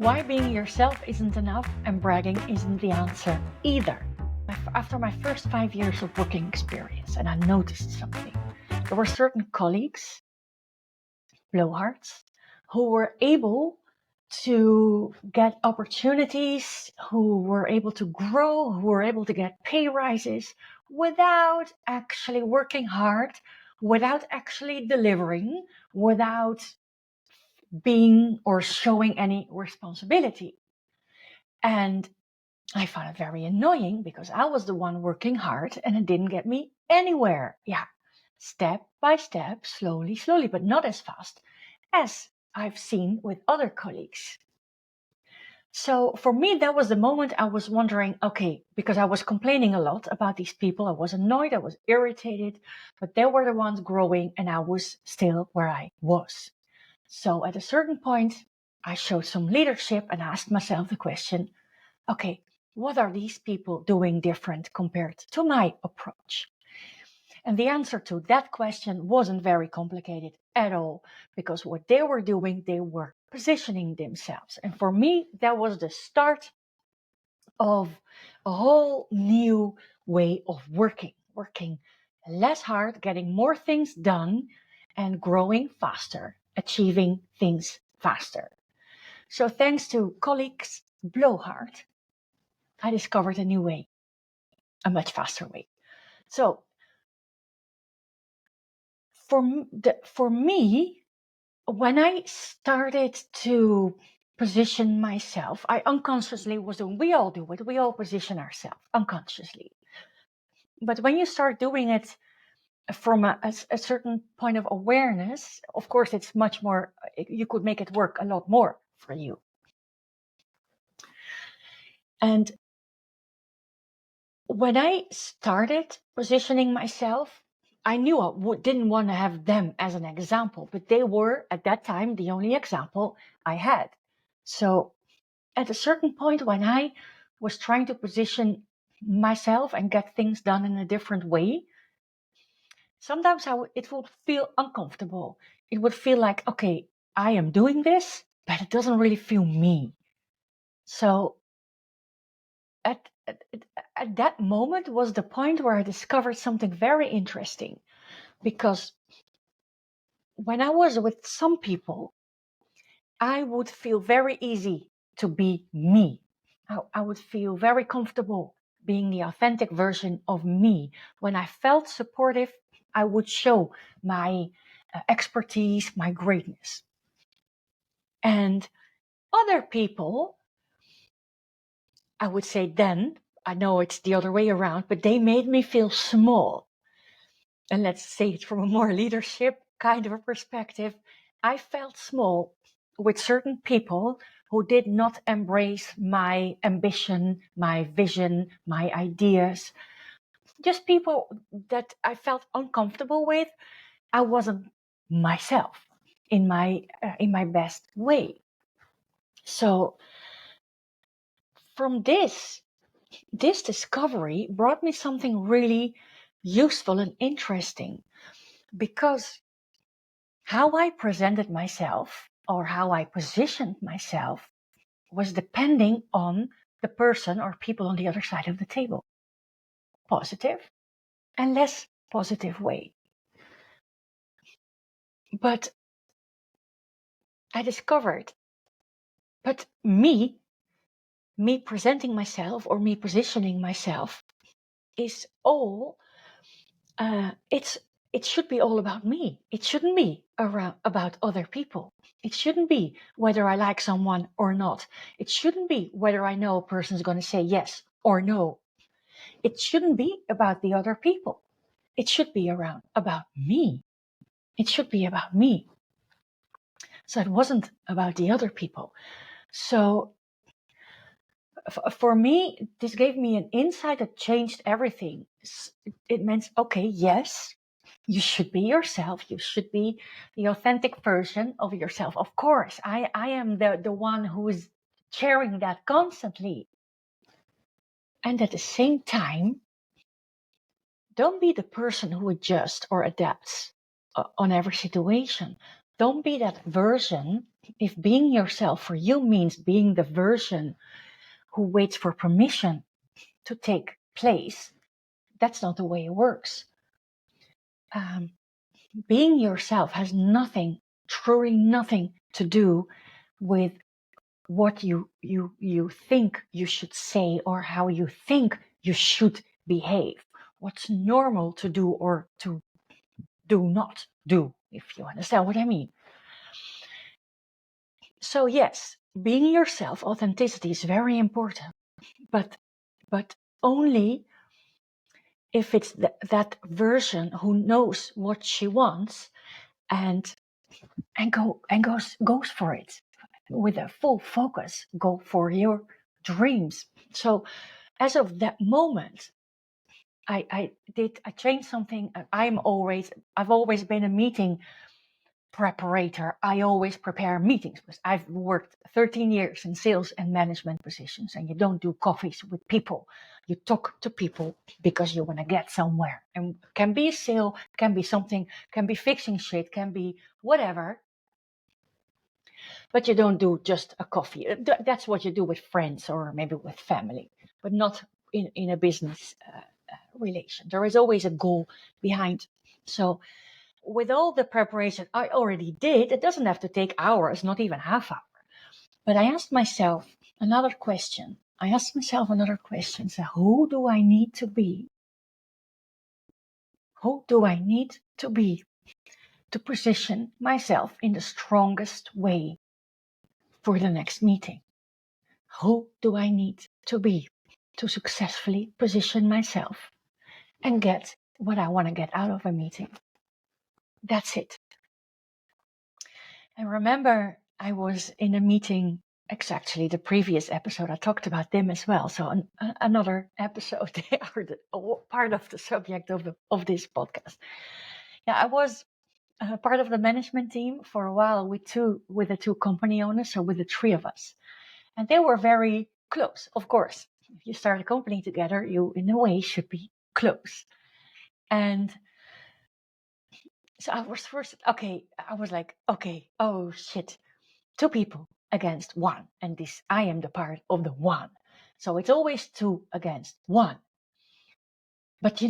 Why being yourself isn't enough and bragging isn't the answer either. After my first 5 years of working experience, and I noticed something. There were certain colleagues, blowhards, who were able to get opportunities, who were able to grow, who were able to get pay rises without actually working hard, without actually delivering, without being or showing any responsibility. And I found it very annoying because I was the one working hard and it didn't get me anywhere. Yeah, step by step, slowly, slowly, but not as fast as I've seen with other colleagues. So for me, that was the moment I was wondering, okay, because I was complaining a lot about these people. I was annoyed, I was irritated, but they were the ones growing and I was still where I was. So at a certain point, I showed some leadership and asked myself the question, okay, what are these people doing different compared to my approach? And the answer to that question wasn't very complicated at all, because what they were doing, they were positioning themselves. And for me, that was the start of a whole new way of working less hard, getting more things done, and growing faster, achieving things faster. So thanks to colleagues Blowhard, I discovered a new way, a much faster way. So for me, when I started to position myself, I unconsciously was doing, we all do it, we all position ourselves unconsciously. But when you start doing it from a certain point of awareness, of course, it's much more, you could make it work a lot more for you. And when I started positioning myself, I knew I didn't want to have them as an example, but they were at that time the only example I had. So at a certain point when I was trying to position myself and get things done in a different way, sometimes it would feel uncomfortable. It would feel like, okay, I am doing this, but it doesn't really feel me. So at, at, at that moment was the point where I discovered something very interesting, because when I was with some people, I would feel very easy to be me. I would feel very comfortable being the authentic version of me. When I felt supportive, I would show my expertise, my greatness. And other people, I would say then, I know it's the other way around, but they made me feel small. And let's say it from a more leadership kind of a perspective, I felt small with certain people who did not embrace my ambition, my vision, my ideas. Just people that I felt uncomfortable with. I wasn't myself in my best way. So from this discovery brought me something really useful and interesting, because how I presented myself or how I positioned myself was depending on the person or people on the other side of the table. Positive and less positive way. But I discovered, but me presenting myself or me positioning myself is all, it should be all about me. It shouldn't be about other people. It shouldn't be whether I like someone or not. It shouldn't be whether I know a person is going to say yes or no. It shouldn't be about the other people. It should be about me. It should be about me. So it wasn't about the other people. So for me, this gave me an insight that changed everything. It meant, okay, yes, you should be yourself. You should be the authentic version of yourself. Of course, I am the one who is sharing that constantly. And at the same time, don't be the person who adjusts or adapts on every situation. don't be that version. If being yourself for you means being the version who waits for permission to take place, that's not the way it works. Being yourself has nothing, truly nothing to do with what you think you should say or how you think you should behave. What's normal to do or to do not do, if you understand what I mean. So yes, being yourself, authenticity is very important, but only if it's that version who knows what she wants and goes for it with a full focus. Go for your dreams. So as of that moment, I changed something. I've always been a meeting preparator. I always prepare meetings because I've worked 13 years in sales and management positions, and you don't do coffees with people. You talk to people because you want to get somewhere. And can be a sale, can be something, can be fixing shit, can be whatever. But you don't do just a coffee. That's what you do with friends or maybe with family, but not in a business relation. There is always a goal behind. So with all the preparation I already did, it doesn't have to take hours, not even half hour. But I asked myself another question. So who do I need to be? Who do I need to be to position myself in the strongest way for the next meeting? Who do I need to be to successfully position myself and get what I want to get out of a meeting? That's it. And remember, I was in a meeting, exactly the previous episode, I talked about them as well. So another episode, they are part of the subject of this podcast. Yeah, I was part of the management team for a while with the two company owners, so with the three of us. And they were very close, of course. If you start a company together, you in a way should be close. And so I was like, okay, oh shit, two people against one. And I am the part of the one. So it's always two against one. But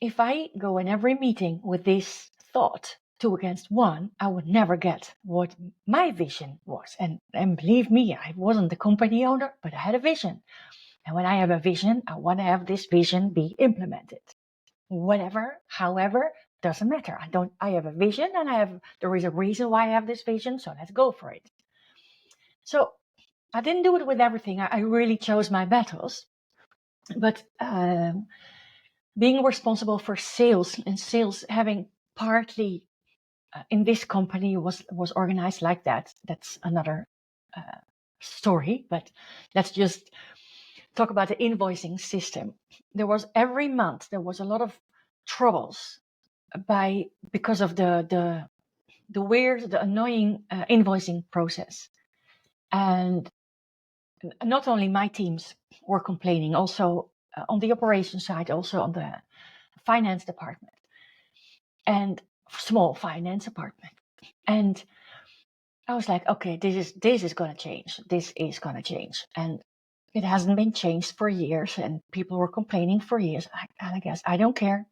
if I go in every meeting with this thought, two against one, I would never get what my vision was. And believe me, I wasn't the company owner, but I had a vision. And when I have a vision, I want to have this vision be implemented. Whatever, however, doesn't matter. I have a vision and there is a reason why I have this vision, so let's go for it. So I didn't do it with everything. I really chose my battles. But being responsible for sales and sales having partly in this company was organized like that. That's another story, but let's just talk about the invoicing system. Every month there was a lot of troubles because of the weird, the annoying invoicing process. And not only my teams were complaining, also on the operations side, also on the finance department and small finance department. And I was like, okay, this is going to change. This is going to change. And it hasn't been changed for years, and people were complaining for years. I guess I don't care.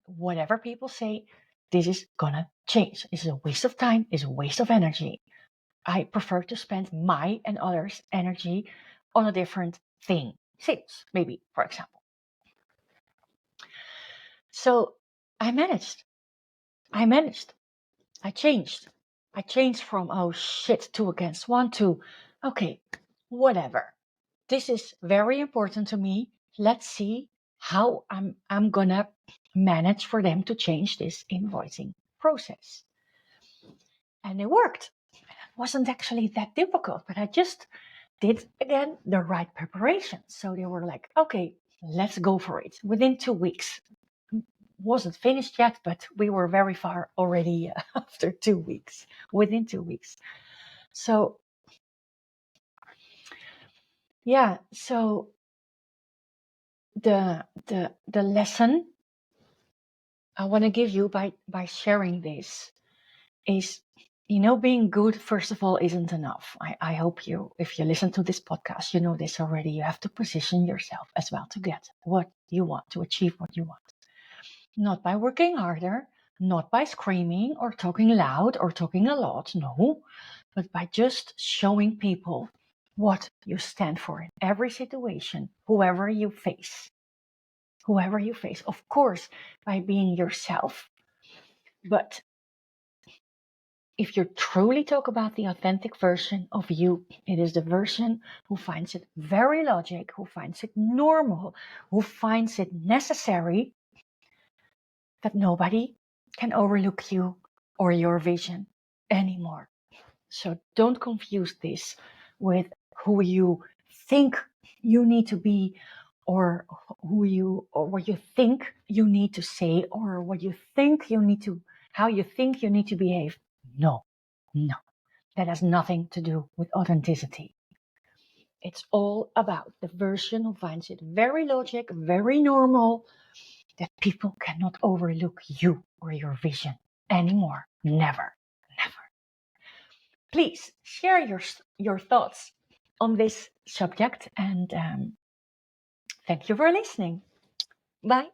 Whatever people say, this is going to change. It's a waste of time. It's a waste of energy. I prefer to spend my and others' energy on a different thing. Sales, maybe, for example. So I managed. I changed from, oh shit, two against one to, okay, whatever. This is very important to me. Let's see how I'm gonna manage for them to change this invoicing process. And it worked. It wasn't actually that difficult, but I just did again the right preparation. So they were like, okay, let's go for it. Within 2 weeks. Wasn't finished yet, but we were very far already after 2 weeks, within 2 weeks. So yeah, so the lesson I want to give you by sharing this is Being good, first of all, isn't enough. I hope if you listen to this podcast, you know this already. You have to position yourself as well to get what you want, to achieve what you want. Not by working harder, not by screaming or talking loud or talking a lot, no, but by just showing people what you stand for in every situation, whoever you face. Whoever you face, of course, by being yourself. But if you truly talk about the authentic version of you, it is the version who finds it very logic, who finds it normal, who finds it necessary that nobody can overlook you or your vision anymore. So don't confuse this with who you think you need to be, or what you think you need to say, or what you think you need to, how you think you need to behave. No, that has nothing to do with authenticity. It's all about the version who finds it very logic, very normal, that people cannot overlook you or your vision anymore. Never. Please share your thoughts on this subject, and thank you for listening. Bye.